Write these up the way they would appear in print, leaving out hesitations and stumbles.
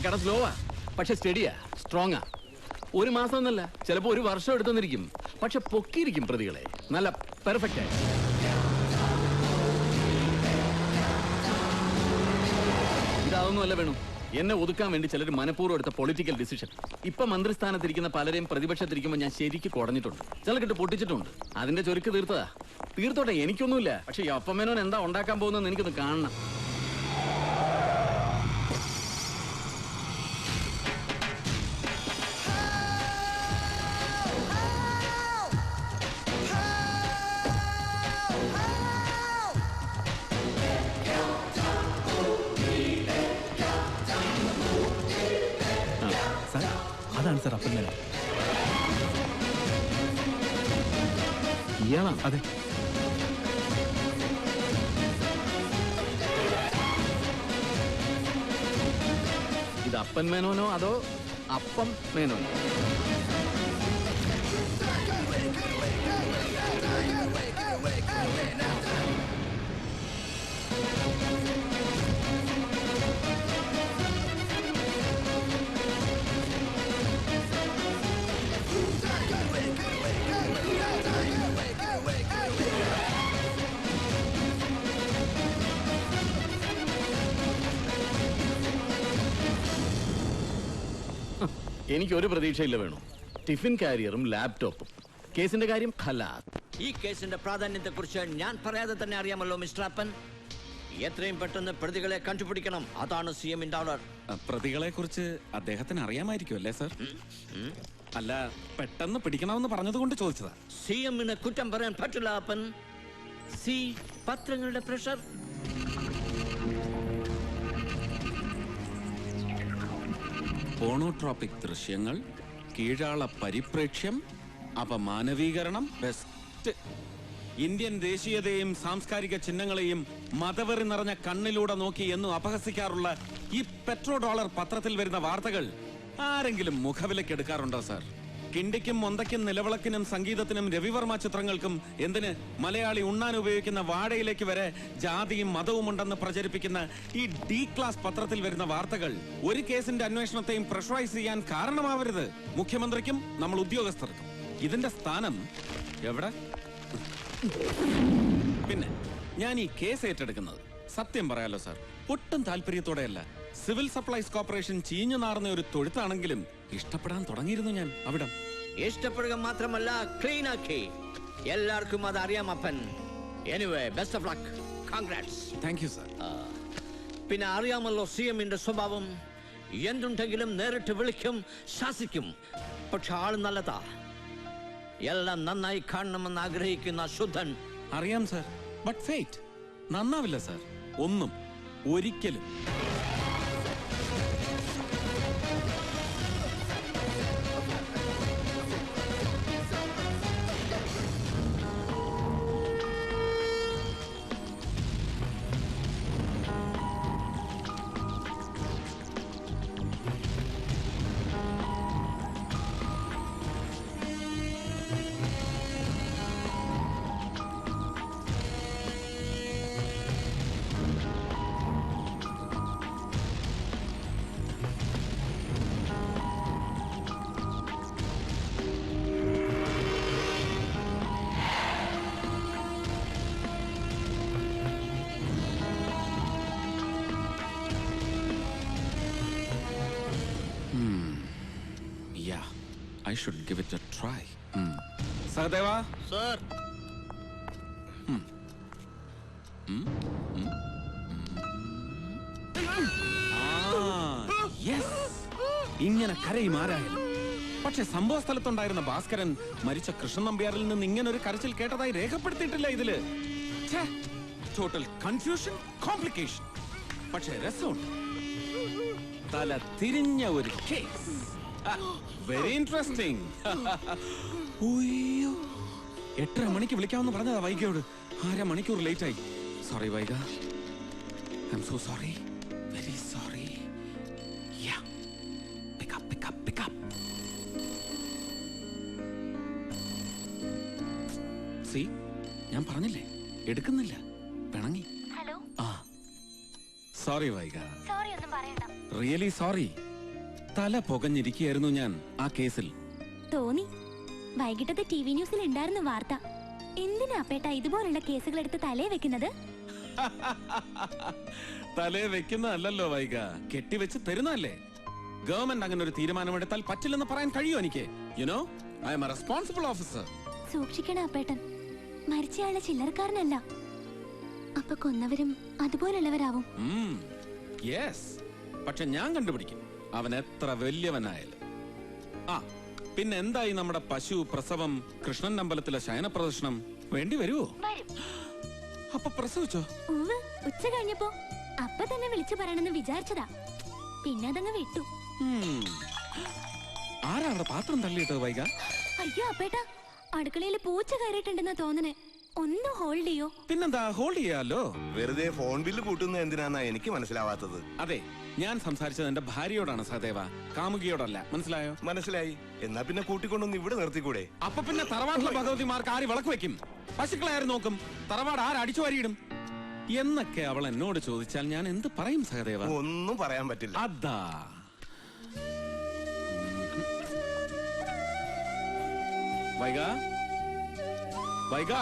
കട സ്ലോവാ, പക്ഷെ സ്റ്റഡിയാ, സ്ട്രോങ്ങാ. ഒരു മാസം എന്നല്ല, ചിലപ്പോ ഒരു വർഷം എടുത്തെന്നിരിക്കും. പക്ഷെ പൊക്കിയിരിക്കും പ്രതികളെ, നല്ല പെർഫെക്റ്റ് ആയി. ഇതാവുന്നല്ല വേണം. എന്നെ ഒതുക്കാൻ വേണ്ടി ചിലർ മനഃപൂർവ്വം എടുത്ത പൊളിറ്റിക്കൽ ഡിസിഷൻ. ഇപ്പൊ മന്ത്രിസ്ഥാനത്തിരിക്കുന്ന പലരെയും പ്രതിപക്ഷത്തിരിക്കുമ്പോൾ ഞാൻ ശരിക്ക് കുടഞ്ഞിട്ടുണ്ട്, ചിലക്കിട്ട് പൊട്ടിച്ചിട്ടുണ്ട്. അതിന്റെ ചൊരുക്ക് തീർത്തതാ. തീർത്തോട്ടെ, എനിക്കൊന്നുമില്ല. പക്ഷെ ഈ അപ്പമേനോൻ എന്താ ഉണ്ടാക്കാൻ പോകുന്നതെന്ന് എനിക്കൊന്ന് കാണണം. അതാണ് സാർ അപ്പൻ. ഇയാളാണ്? അതെ. ഇത് അപ്പൻ മേനോനോ അതോ അപ്പം മേനോനോ? എനിക്കൊരു പ്രതീക്ഷയില്ല വേണു. ടിഫിൻ കാരിയറും ലാപ്ടോപ്പും. കേസിന്റെ കാര്യം ഖലാസ്. ഈ കേസിന്റെ പ്രാധാന്യത്തെ കുറിച്ച് ഞാൻ പറയാതെ തന്നെ അറിയാമല്ലോ മിസ്റ്റർ അപ്പൻ. എത്രയും പെട്ടെന്ന് പ്രതികളെ കണ്ടുപിടിക്കണം. അതാണ് CMന്റെ ഓർഡർ. പ്രതികളെ കുറിച്ച് അദ്ദേഹത്തിന് അറിയാമായിരിക്കും അല്ലേ സർ? അല്ല, പെട്ടെന്ന് പിടിക്കണമെന്ന് പറഞ്ഞതുകൊണ്ട് ചോദിച്ചതാ. CMന് കുറ്റം പറയാൻ പറ്റില്ല അപ്പൻ. പത്രങ്ങളുടെ പ്രഷർ. പോണോട്രോപിക് ദൃശ്യങ്ങൾ, കീഴാള പരിപ്രേക്ഷ്യം, അപമാനവീകരണം, ബെസ്റ്റ്. ഇന്ത്യൻ ദേശീയതയെയും സാംസ്കാരിക ചിഹ്നങ്ങളെയും മതവെറി നിറഞ്ഞ കണ്ണിലൂടെ നോക്കി എന്നും അപഹസിക്കാറുള്ള ഈ പെട്രോ ഡോളർ പത്രത്തിൽ വരുന്ന വാർത്തകൾ ആരെങ്കിലും മുഖവിലക്കെടുക്കാറുണ്ടോ സാർ? കിണ്ടിക്കും മൊന്തയ്ക്കും നിലവിളക്കിനും സംഗീതത്തിനും രവിവർമ്മ ചിത്രങ്ങൾക്കും എന്തിന് മലയാളി ഉണ്ണാൻ ഉപയോഗിക്കുന്ന വാഴയിലേക്ക് വരെ ജാതിയും മതവും ഉണ്ടെന്ന് പ്രചരിപ്പിക്കുന്ന ഈ ഡി ക്ലാസ് പത്രത്തിൽ വരുന്ന വാർത്തകൾ ഒരു കേസിന്റെ അന്വേഷണത്തെയും പ്രഷറൈസ് ചെയ്യാൻ കാരണമാവരുത്. മുഖ്യമന്ത്രിക്കും നമ്മൾ ഉദ്യോഗസ്ഥർക്കും. ഇതിന്റെ സ്ഥാനം എവിടെ? പിന്നെ ഞാൻ ഈ കേസ് ഏറ്റെടുക്കുന്നത് സത്യം പറയാലോ സാർ, ഒട്ടും താല്പര്യത്തോടെയല്ല. സിവിൽ സപ്ലൈസ് കോർപ്പറേഷൻ ചീഞ്ഞു നാറുന്ന ഒരു തൊഴുത്താണെങ്കിലും ഇഷ്ടപ്പെടാൻ തുടങ്ങിയിരുന്നു ഞാൻ അവിടം. ഇഷ്ടപ്പെടുക മാത്രമല്ല, ക്ലീൻ ആക്കി. എല്ലാവർക്കും അത് അറിയാം അപ്പൻ. Anyway, best of luck. Congrats. Thank you sir. പിന്നെ അറിയാമല്ലോ CMന്റെ സ്വഭാവം. എന്തുണ്ടെങ്കിലും നേരിട്ട് വിളിക്കും, ശാസിക്കും. പക്ഷെ ആള് നല്ലതാ. എല്ലാം നന്നായി കാണണമെന്ന് ആഗ്രഹിക്കുന്ന ശുദ്ധൻ. അറിയാം സാർ. ബട്ട് ഫേറ്റ് നന്നാവില്ല സാർ, ഒന്നും ഒരിക്കലും. I should give it a try. Sahadeva? Sir. Yes. ഇങ്ങനെ കരയും ആരായാലും. പക്ഷെ സംഭവ സ്ഥലത്തുണ്ടായിരുന്ന ഭാസ്കരൻ മരിച്ച കൃഷ്ണൻ നമ്പ്യാരിൽ നിന്ന് ഇങ്ങനെ ഒരു കരച്ചിൽ കേട്ടതായി രേഖപ്പെടുത്തിയിട്ടില്ല ഇതില്. Total confusion, complication. പക്ഷെ രസമുണ്ട്. തല തിരിഞ്ഞ ഒരു കേസ്. Very interesting. 8:30 മണിക്ക് വിളിക്കാമെന്ന് പറഞ്ഞതാ വൈകയോട്. 1/2 മണിക്കൂർ ലേറ്റ് ആയി. സോറി വൈക. I am so sorry. Very sorry. Yeah. Pick up, pick up, pick up. See, ഞാൻ പറഞ്ഞില്ലേ എടുക്കുന്നില്ല. പിണങ്ങി. ഹലോ. സോറി വൈക. സോറി ഒന്നും പറയണ്ട. Really sorry. തല പുകഞ്ഞിരിക്കുകയായിരുന്നു ഞാൻ ആ കേസിൽ. തോന്നി. വൈകിട്ടത്തെ TV ന്യൂസിൽ ഉണ്ടായിരുന്ന വാർത്ത. എന്തിനാ അപ്പേട്ട ഇതുപോലുള്ള കേസുകൾ എടുത്ത് തലേ വെക്കുന്നത്? തലേ വെക്കുന്നതല്ലോ വൈക, കെട്ടിവെച്ച് തരുന്നല്ലേ. ഗവൺമെന്റ് അങ്ങനെ ഒരു തീരുമാനമെടുത്താൽ പറ്റില്ലെന്ന് പറയാൻ കഴിയും എനിക്ക്. You know, I M A responsible officer. സൂക്ഷിക്കണം അപ്പേട്ടൻ. മരിച്ചയാളെ ചില്ലറക്കാരനല്ല. അപ്പൊ കൊന്നവരും അതുപോലുള്ളവരാവും. യെസ്, പക്ഷെ ഞാൻ കണ്ടുപിടിക്കും അവൻ എത്ര വലിയവനായാലും. ആ പിന്നെ എന്തായി നമ്മുടെ പശു പ്രസവം, കൃഷ്ണൻ അമ്പലത്തിലെ ശയന പ്രദർശനം? വേണ്ടി വരുവോ? അപ്പൊ പ്രസവിച്ചോ? ഉച്ച കഴിഞ്ഞപ്പോ അപ്പ തന്നെ വിളിച്ചു പറയണമെന്ന് വിചാരിച്ചതാ. പിന്നെ അതങ്ങ് വിട്ടു. ആരാ അവിടെ പാത്രം തള്ളിയിട്ടത് വൈക? അയ്യോ അപ്പേട്ട, അടുക്കളയിൽ പൂച്ച കയറിയിട്ടുണ്ടെന്നാ തോന്നണേ. ഒന്ന് ഹോൾഡ് ചെയ്യോ? പിന്നെന്താ, ഹോൾഡ് ചെയ്യാലോ. വെറുതെ ഫോൺ ബില്ല് കൂട്ടുന്നത് എന്തിനാന്നാ എനിക്ക് മനസ്സിലാവാത്തത്. അതെ, ഞാൻ സംസാരിച്ചത് എന്റെ ഭാര്യയോടാണ് സഹദേവ, കാമുകിയോടല്ല. മനസ്സിലായോ? മനസ്സിലായി. എന്നാ പിന്നെ കൂട്ടിക്കൊണ്ടൊന്ന് ഇവിടെ നിർത്തിക്കൂടെ? അപ്പൊ പിന്നെ തറവാട്ടിലെ ഭഗവതിമാർക്ക് ആര് വിളക്ക് വെക്കും? പശുക്കളെ ആര് നോക്കും? തറവാട് ആര് അടിച്ചു വാരിയിടും എന്നൊക്കെ അവൾ എന്നോട് ചോദിച്ചാൽ ഞാൻ എന്ത് പറയും സഹദേവ? ഒന്നും പറയാൻ പറ്റില്ല. അതാ വൈക, വൈക,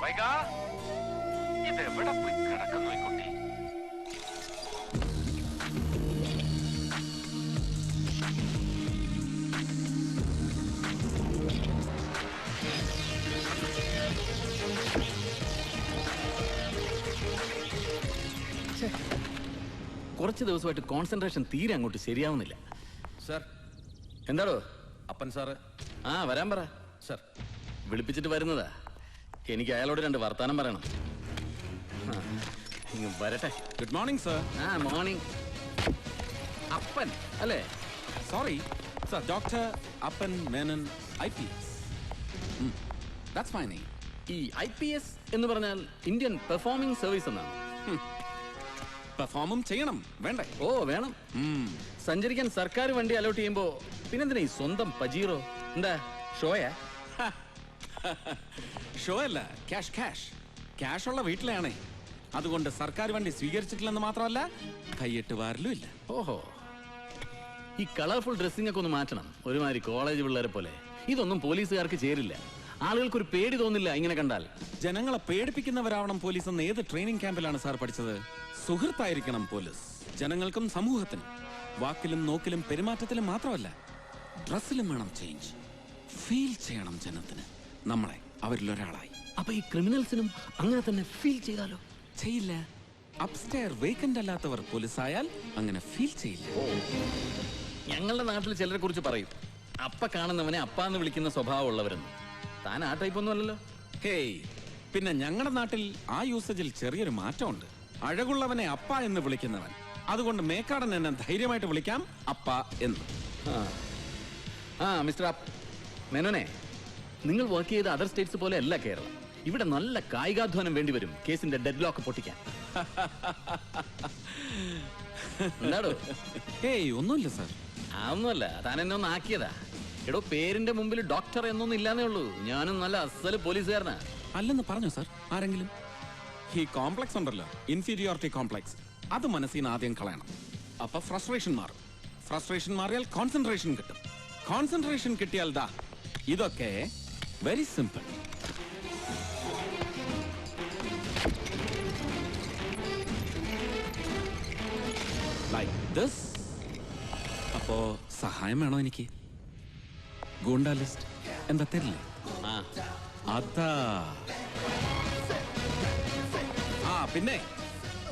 വൈക, ഇതെവിടെ പോയി കിടക്കുന്നു ഈ കുട്ടി? കുറച്ച് ദിവസമായിട്ട് കോൺസെൻട്രേഷൻ തീരെ അങ്ങോട്ട് ശരിയാവുന്നില്ല. സർ. എന്താടോ? അപ്പൻ സാറ്. ആ വരാൻ പറ. സർ. വിളിപ്പിച്ചിട്ട് വരുന്നതാ. എനിക്ക് അയാളോട് 2 വർത്താനം പറയണം. വരട്ടെ. Good morning sir. ആ മോർണിംഗ്. അപ്പൻ അല്ലേ? സോറി സർ, ഡോക്ടർ അപ്പൻ Menon IPS. That's my name. ഈ IPS എന്ന് പറഞ്ഞാൽ ഇന്ത്യൻ പെർഫോമിംഗ് സർവീസ് എന്നാണ്. പെർഫോമും ചെയ്യണം വേണ്ടേ? ഓ വേണം. സഞ്ചരിക്കാൻ സർക്കാർ വണ്ടി അലോട്ട് ചെയ്യുമ്പോ പിന്നെന്തിനാ ഈ സ്വന്തം പജീറോ? എന്താ ഷോയാ? ഷോ അല്ല, ക്യാഷ് ക്യാഷ് ക്യാഷ് ഉള്ള വീട്ടിലാണേ. അതുകൊണ്ട് സർക്കാർ വണ്ടി സ്വീകരിച്ചിട്ടില്ലെന്ന് മാത്രമല്ല, കൈയിട്ട് വാരലും ഇല്ല. ഓഹോ, ഈ കളർഫുൾ ഡ്രസ്സിംഗ് ഒക്കെ ഒന്ന് മാറ്റണം. ഒരുമാതിരി കോളേജ് പിള്ളേരെ പോലെ. ഇതൊന്നും പോലീസുകാർക്ക് ചേരില്ല. ആളുകൾക്കൊരു പേടി തോന്നില്ല ഇങ്ങനെ കണ്ടാൽ. ജനങ്ങളെ പേടിപ്പിക്കുന്നവരാവണം പോലീസ് എന്ന് ഏത് ട്രെയിനിങ് ക്യാമ്പിലാണ് സാർ പഠിച്ചത്? സുഹൃത്തായിരിക്കണം പോലീസ് ജനങ്ങൾക്കും സമൂഹത്തിനും. വാക്കിലും നോക്കിലും പെരുമാറ്റത്തിലും മാത്രമല്ല, ഡ്രസ്സിലും വേണം ചേഞ്ച്. ഫീൽ ചെയ്യണം ജനത്തിന് നമ്മളെ അവരിലൊരാളായി. അപ്പൊ ഈ ക്രിമിനൽസിനും അങ്ങനെ തന്നെ ഫീൽ ചെയ്താലോ? ചെയ്യില്ല. അപ്സ്റ്റെയർ വേക്കന്റ് അല്ലാത്തവർ പോലീസായാൽ അങ്ങനെ ഫീൽ ചെയ്യില്ല. ഞങ്ങളുടെ നാട്ടിൽ ചിലരെ കുറിച്ച് പറയും, അപ്പ കാണുന്നവനെ അപ്പാന്ന് വിളിക്കുന്ന സ്വഭാവമുള്ളവരെന്ന്. താൻ ആ ടൈപ്പ് ഒന്നും അല്ലല്ലോ. ഹേയ്, പിന്നെ ഞങ്ങളുടെ നാട്ടിൽ ആ യൂസേജിൽ ചെറിയൊരു മാറ്റമുണ്ട്. അഴകുള്ളവനെ അപ്പ എന്ന് വിളിക്കുന്നവൻ. അതുകൊണ്ട് മേക്കാടൻ എന്നെ ധൈര്യമായിട്ട് വിളിക്കാം അപ്പ എന്ന്. മിസ്റ്റർ മേനോനെ, നിങ്ങൾ വർക്ക് ചെയ്ത അതർ സ്റ്റേറ്റ്സ് പോലെ അല്ല കേരളം. ഇവിടെ നല്ല കായികാധ്വാനം വേണ്ടി വരും കേസിന്റെ ഡെഡ് ലോക്ക് പൊട്ടിക്കാൻ. എന്താടോ? ഹേയ്, ഒന്നുമില്ല സാർ. അതൊന്നുമല്ല, താൻ എന്നെ ഒന്ന് ആക്കിയതാ. എടോ, പേരിന്റെ മുമ്പിൽ ഡോക്ടർ എന്നൊന്നും ഇല്ലാന്നേ ഉള്ളൂ. ഞാനും നല്ല അസല് പോലീസുകാരനാ. അല്ലെന്ന് പറഞ്ഞോ സാർ ആരെങ്കിലും? ഈ കോംപ്ലക്സ് ഉണ്ടല്ലോ, ഇൻഫീരിയോറിറ്റി കോംപ്ലക്സ്, അത് മനസ്സിൽ നിന്ന് ആദ്യം കളയണം. അപ്പൊ ഫ്രസ്ട്രേഷൻ മാറും. ഫ്രസ്ട്രേഷൻ മാറിയാൽ കോൺസെൻട്രേഷൻ കിട്ടും. കോൺസെൻട്രേഷൻ കിട്ടിയാൽ ദാ ഇതൊക്കെ വെരി സിമ്പിൾ. Like this. അപ്പോ സഹായം വേണോ എനിക്ക്? ഗുണ്ടാ ലിസ്റ്റ് എന്താ തരില്ലേ? അതാ. പിന്നെ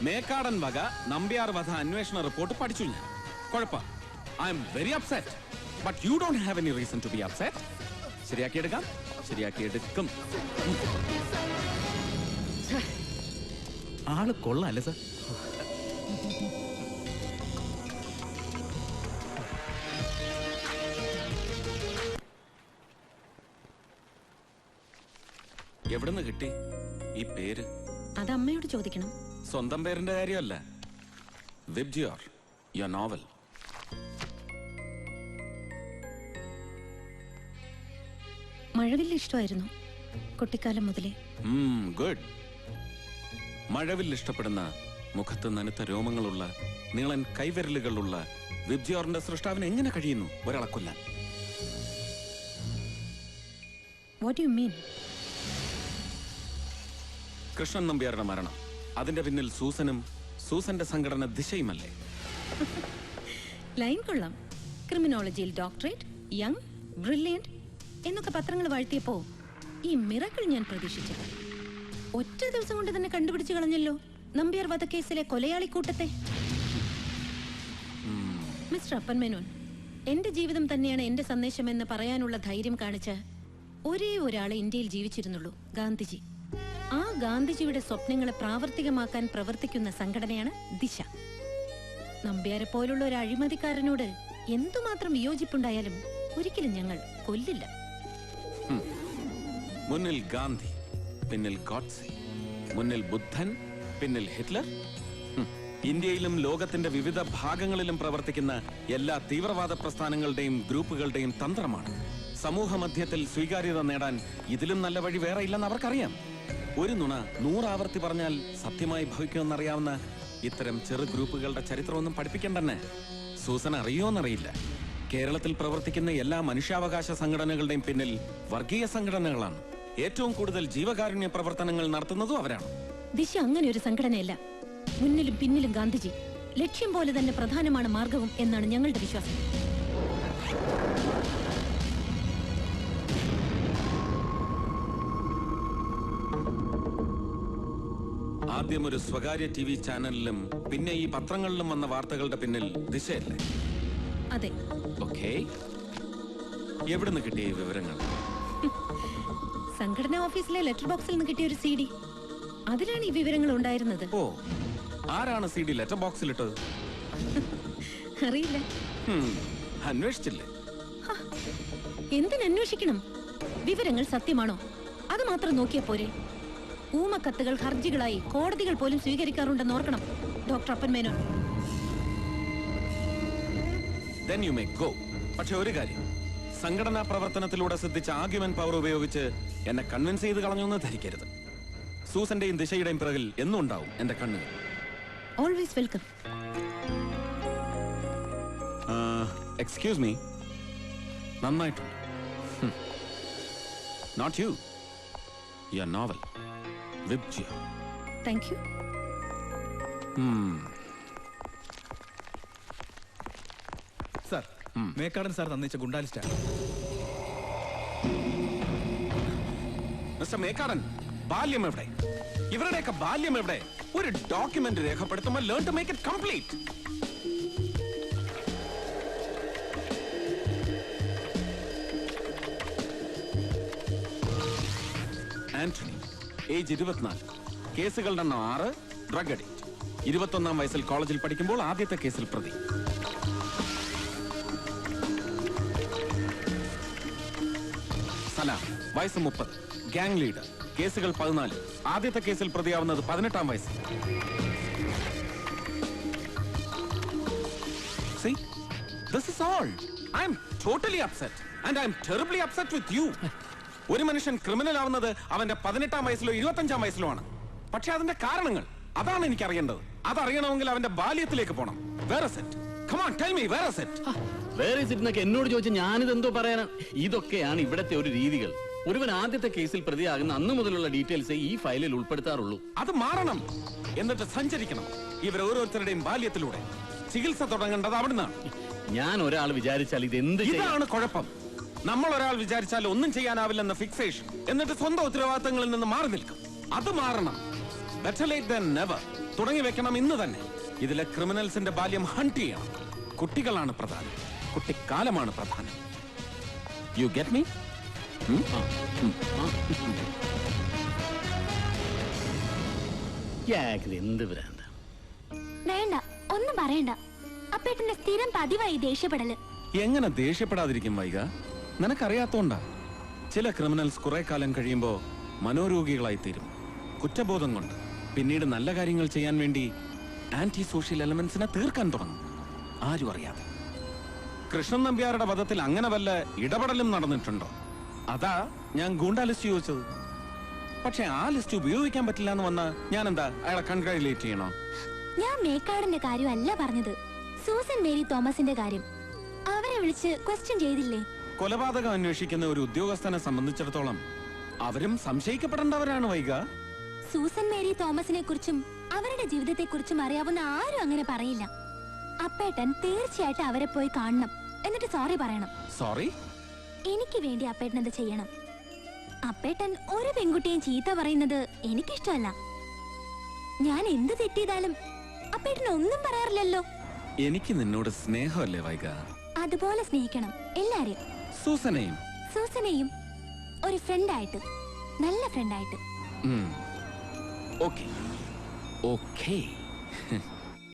മേക്കാടൻ വക നമ്പ്യാർ വധ അന്വേഷണ റിപ്പോർട്ട് പഠിച്ചു ഞാൻ. കുഴപ്പം. I am very upset, but you don't have any reason to be upset. ശരിയാക്കിയെടുക്കാം, ശരിയാക്കിയെടുക്കും. ആള് കൊള്ളാല്ലേ സാർ? എവിടുന്ന് കിട്ടി ഈ പേര്? അത് അമ്മയോട് ചോദിക്കണം. സ്വന്തം പേരിന്റെ കാര്യമല്ല. VIBGYOR, your novel. മഴവില്ല് ഇഷ്ടമായിരുന്നു കുട്ടിക്കാലം മുതലേ. ഗുഡ്. മഴവിൽ ഇഷ്ടപ്പെടുന്ന, മുഖത്ത് നനുത്ത രോമങ്ങളുള്ള, നീളൻ കൈവിരലുകളുള്ള, വിബ്ജിയോറിന്റെ സൃഷ്ടാവിന് എങ്ങനെ കഴിയുന്നു ഒരാളെ കൊല്ലാൻ? What do you mean? Krishnan നമ്പ്യാരുടെ മരണം, അതിന്റെ പിന്നിൽ സൂസനും സൂസന്റെ സംഘടന ദിശയുമല്ലേ? ലൈൻ കൊള്ളാം. ക്രിമിനോളജിയിൽ ഡോക്ടറേറ്റ്, യങ്, ബ്രില്യന്റ് എന്നൊക്കെ പത്രങ്ങൾ വാഴ്ത്തിയപ്പോ ഈ മിറക്കിൾ ഞാൻ പ്രതീക്ഷിച്ചില്ല. ഒറ്റ ദിവസം കൊണ്ട് തന്നെ കണ്ടുപിടിച്ചു കളഞ്ഞല്ലോ നമ്പ്യാർ വധക്കേസിലെ കൊലയാളിക്കൂട്ടത്തെ. മിസ്റ്റർ അപ്പൻ മേനോൻ, എന്റെ ജീവിതം തന്നെയാണ് എന്റെ സന്ദേശമെന്ന് പറയാനുള്ള ധൈര്യം കാണിച്ച ഒരേ ഒരാളെ ഇന്ത്യയിൽ ജീവിച്ചിരുന്നുള്ളൂ, ഗാന്ധിജി. ആ ഗാന്ധിജിയുടെ സ്വപ്നങ്ങളെ പ്രാവർത്തികമാക്കാൻ പ്രവർത്തിക്കുന്ന സംഘടനയാണ് ദിശ. നമ്പ്യാരെ പോലുള്ള ഒരു അഴിമതിക്കാരനോട് എന്തുമാത്രം വിയോജിപ്പുണ്ടായാലും ഒരിക്കലും ഞങ്ങൾ കൊല്ലില്ല. മുന്നിൽ ഗാന്ധി, പിന്നിൽ ഗോഡ്സെ, മുന്നിൽ ബുദ്ധൻ, പിന്നിൽ ഹിറ്റ്ലർ. ഇന്ത്യയിലും ലോകത്തിന്റെ വിവിധ ഭാഗങ്ങളിലും പ്രവർത്തിക്കുന്ന എല്ലാ തീവ്രവാദ പ്രസ്ഥാനങ്ങളുടെയും ഗ്രൂപ്പുകളുടെയും തന്ത്രമാണ്. സമൂഹ മധ്യത്തിൽ സ്വീകാര്യത നേടാൻ ഇതിലും നല്ല വഴി വേറെ ഇല്ലെന്ന് അവർക്കറിയാം. ഒരു നുണ 100 ആവർത്തി പറഞ്ഞാൽ സത്യമായി ഭവിക്കുമെന്നറിയാവുന്ന ഇത്തരം ചെറു ഗ്രൂപ്പുകളുടെ ചരിത്രമൊന്നും പഠിപ്പിക്കണ്ടെന്നെ. സൂസൻ അറിയോന്നറിയില്ല, കേരളത്തിൽ പ്രവർത്തിക്കുന്ന എല്ലാ മനുഷ്യാവകാശ സംഘടനകളുടെയും പിന്നിൽ വർഗീയ സംഘടനകളാണ്. ഏറ്റവും കൂടുതൽ ജീവകാരുണ്യ പ്രവർത്തനങ്ങൾ നടത്തുന്നതും അവരാണ്. ദിശ അങ്ങനെ ഒരു സംഘടനയല്ല. മുന്നിലും പിന്നിലും ഗാന്ധിജി. ലക്ഷ്യം പോലെ തന്നെ പ്രധാനമാണ് മാർഗവും എന്നാണ് ഞങ്ങളുടെ വിശ്വാസം. ആദ്യം ഒരു സ്വകാര്യ TV ചാനലിലും പിന്നെ ഈ പത്രങ്ങളിലും വന്ന വാർത്തകളുടെ പിന്നിൽ ദിശയല്ലേ? അതെ. ഓക്കേ, എവിടുന്ന് കിട്ടിയ ഈ വിവരങ്ങൾ? സംഘടനാ ഓഫീസിലെ ലെറ്റർ ബോക്സിൽ നിന്ന് കിട്ടിയ ഒരു CD. അതിലാണ് ഈ വിവരങ്ങൾ ഉണ്ടായിരുന്നത്. ഓ, ആരാണ് CD ലെറ്റർ ബോക്സിലിട്ടത്? അറിയില്ല. അന്വേഷിച്ചില്ലേ? എന്തിനന്വേഷിക്കണം? വിവരങ്ങൾ സത്യമാണോ അത് മാത്രം നോക്കിയാ പോരെ? ഊമക്കത്തുകൾ ഹർജികളായി കോടതികൾ പോലും സ്വീകരിക്കാറുണ്ടെന്ന് ഓർക്കണം ഡോക്ടർ അപ്പൻ Menon. Then you may go. പക്ഷെ ഒരു കാര്യം, സംഘടനാ പ്രവർത്തനത്തിലൂടെ സിദ്ധിച്ച ആർഗ്യുമെന്റ് പവർ ഉപയോഗിച്ച് എന്നെ കൺവിൻസ് ചെയ്ത് കളഞ്ഞൊന്ന് ധരിക്കരുത്. സൂസന്റെയും ദിശയുടെയും പിറകിൽ എന്നും ഉണ്ടാവും എന്റെ കണ്ണുകൾ. Always welcome. എക്സ്ക്യൂസ് മീ, നന്നായിട്ടുണ്ട്. നോട്ട് യു, യുവർ നോവൽ വിബ്ജിയ. Thank you. Sir, Mekkadan sir തന്നിച്ച ഗുണ്ടാലിസ്റ്റാണ്. മിസ്റ്റർ മേക്കാടൻ, ബാല്യം എവിടെ? ഇവരുടെയൊക്കെ ബാല്യം എവിടെ? ഒരു ഡോക്യുമെന്റ് രേഖപ്പെടുത്തുമ്പോൾ learn to make it complete. Antony, age 24, കേസുകളുടെ എണ്ണം 6, ഡ്രഗ് അഡിക്റ്റ്. 21-ാം വയസ്സിൽ കോളേജിൽ പഠിക്കുമ്പോൾ ആദ്യത്തെ കേസിൽ പ്രതി. സലാം, വയസ്സ് 30, ഗ്യാങ് ലീഡർ, കേസുകൾ 14, ആദ്യത്തെ കേസിൽ പ്രതിയാവുന്നത് 18-ാം വയസ്സിൽ. See, this is all. I am totally upset and I am terribly upset with you. ഒരു മനുഷ്യൻ ക്രിമിനൽ ആവുന്നത് അവന്റെ 18-ാം വയസ്സിലോ 25-ാം വയസ്സിലോ ആണ്. പക്ഷെ അതിന്റെ കാരണങ്ങൾ, അതാണ് എനിക്ക് അറിയേണ്ടത്. അതറിയണമെങ്കിൽ അവന്റെ ബാല്യത്തിലേക്ക് പോണം. Where is it? Come on, tell me, where is it? വേറെ എന്നൊക്കെ എന്നോട് ചോദിച്ചാൽ ഞാനിതെന്തോ പറയാനാണ്? ഇതൊക്കെയാണ് ഇവിടത്തെ ഒരു രീതികൾ. ഒരുവൻ ആദ്യത്തെ കേസിൽ പ്രതിയാകുന്ന അന്ന് മുതലുള്ള ഡീറ്റെയിൽസ് ഈ ഫയലിൽ ഉൾപ്പെടുത്താറുള്ളൂ. അത് മാറണം. എന്നിട്ട് സഞ്ചരിക്കണം ഇവർ ഓരോരുത്തരുടെയും ബാല്യത്തിലൂടെ. ചികിത്സ തുടങ്ങേണ്ടത് അവിടുന്നാണ്. ഞാൻ ഒരാൾ വിചാരിച്ചാൽ ഇതാണ് കുഴപ്പം. നമ്മൾ ഒരാൾ വിചാരിച്ചാൽ ഒന്നും ചെയ്യാനാവില്ലെന്ന ഫിക്സേഷൻ, എന്നിട്ട് സ്വന്തം ഉത്തരവാദിത്തങ്ങളിൽ നിന്ന് മാറി നിൽക്കും. അത് മാറണം. Better late than never. തുടങ്ങി വെക്കണം ഇന്ന് തന്നെ. ഇതിലെ ക്രിമിനൽസിന്റെ ബാല്യം ഹണ്ട് ചെയ്യണം. കുട്ടികളാണ് പ്രധാനം, കുട്ടിക്കാലമാണ് പ്രധാനം. You get me? എന്ത് ഭ്രാന്ത. വേണ്ട, ഒന്നും പറയണ്ട. അപ്പേട്ടന്റെ സ്ഥിരം പതിവായി ദേഷ്യപ്പെടല്. എങ്ങനെ ദേഷ്യപ്പെടാതിരിക്കും വൈക? നിനക്കറിയാത്തോണ്ടാ. ചില ക്രിമിനൽസ് കുറെ കാലം കഴിയുമ്പോ മനോരോഗികളായി തീരും, കുറ്റബോധം കൊണ്ട്. പിന്നീട് നല്ല കാര്യങ്ങൾ ചെയ്യാൻ വേണ്ടി ആന്റി സോഷ്യൽ എലമെന്റ്സിനെ തീർക്കാൻ തുടങ്ങും, ആരും അറിയാതെ. കൃഷ്ണൻ നമ്പ്യാരുടെ വധത്തിൽ അങ്ങനെ വല്ല ഇടപെടലും നടന്നിട്ടുണ്ടോ? അതാ ഞാൻ ഗൂണ്ടാ ലിസ്റ്റ് ചോദിച്ചത്. പക്ഷെ ആ ലിസ്റ്റ് ഉപയോഗിക്കാൻ പറ്റില്ല എന്ന് വന്നാ ഞാൻ എന്താ അയാളെ കൺഗ്രാജുലേറ്റ് ചെയ്യണോ? ഞാൻ മേക്കാടിന്റെ കാര്യമല്ല പറഞ്ഞത്, സൂസൻ മേരി തോമസിന്റെ കാര്യം അവരെ വിളിച്ച് ക്വസ്റ്റ്യൻ ചെയ്തില്ലേ? കൊലപാതകം അന്വേഷിക്കുന്ന ഒരു ഉദ്യോഗസ്ഥനെ സംബന്ധിച്ചിടത്തോളം അവരും സംശയിക്കപ്പെടേണ്ടവരാണ് വൈക. സൂസൻ മേരി തോമസിനെ കുറിച്ചും അവരുടെ ജീവിതത്തെ കുറിച്ചും അറിയാവുന്ന ആരും അങ്ങനെ പറയില്ല. അപ്പേട്ടൻ തീർച്ചയായിട്ടും അവരെ പോയി കാണണം, എന്നിട്ട് സോറി പറയണം. സോറി? എനിക്ക് വേണ്ടി അപ്പേട്ടൻ അത് ചെയ്യണം. അപ്പേട്ടൻ ഒരു പെൺകുട്ടിയും ചീത്ത പറയുന്നത് എനിക്കിഷ്ടമല്ല. ഞാൻ എന്ത് തെറ്റിയതാലും അപ്പേട്ടൻ ഒന്നും പറയാറില്ലല്ലോ. എനിക്ക് നിന്നോട് സ്നേഹമല്ലേ വൈക? അതുപോലെ സ്നേഹിക്കണം എല്ലാരെയും. സൂസനെയും? സൂസനെയും ഒരു ഫ്രണ്ടായിട്ട്, നല്ല ഫ്രണ്ടായിട്ട്. Okay okay